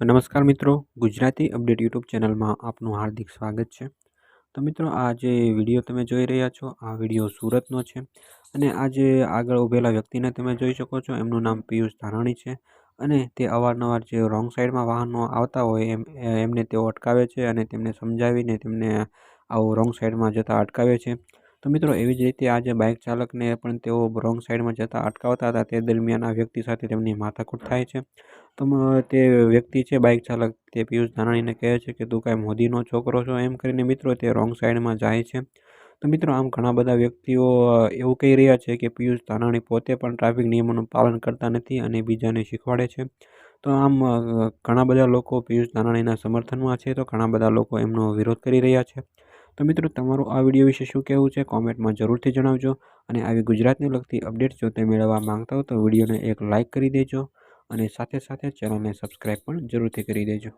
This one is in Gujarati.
નમસ્કાર મિત્રો, ગુજરાતી અપડેટ યુટ્યુબ ચેનલમાં આપનું હાર્દિક સ્વાગત છે. તો મિત્રો, આ જે વિડીયો તમે જોઈ રહ્યા છો, આ વિડીયો સુરતનો છે. અને આ જે આગળ ઊભેલા વ્યક્તિને તમે જોઈ શકો છો, એમનું નામ પિયુષ ધાનાણી છે. અને તે અવારનવાર જે રોંગ સાઈડમાં વાહનો આવતા હોય એમને તેઓ અટકાવે છે અને તેમને સમજાવીને તેમને આવું રોંગ સાઈડમાં જતાં અટકાવે છે. તો મિત્રો, એવી જ રીતે આજે બાઇક ચાલકને પણ તેઓ રોંગ સાઈડમાં જતાં અટકાવતા હતા. તે દરમિયાન આ વ્યક્તિ સાથે તેમની માથાકૂટ થાય છે. તો તે વ્યક્તિ છે બાઇક ચાલક, તે પિયુષ ધાનાણીને કહે છે કે તું કાંઈ મોદીનો છોકરો છો, એમ કરીને મિત્રો તે રોંગ સાઈડમાં જાય છે. તો મિત્રો, આમ ઘણા બધા વ્યક્તિઓ એવું કહી રહ્યા છે કે પિયુષ ધાનાણી પોતે પણ ટ્રાફિક નિયમોનું પાલન કરતા નથી અને બીજાને શીખવાડે છે. તો આમ ઘણા બધા લોકો પિયુષ ધાનાણીના સમર્થનમાં છે, તો ઘણા બધા લોકો એમનો વિરોધ કરી રહ્યા છે. તો મિત્રો, તમારું આ વિડીયો વિશે શું કહેવું છે, કોમેન્ટમાં જરૂરથી જણાવજો. અને આવી ગુજરાતને લગતી અપડેટ્સ જો તમે મેળવવા માંગતા હો તો વિડીયોને એક લાઇક કરી દેજો અને સાથે સાથે ચેનલને સબસ્ક્રાઈબ પણ જરૂરથી કરી દેજો.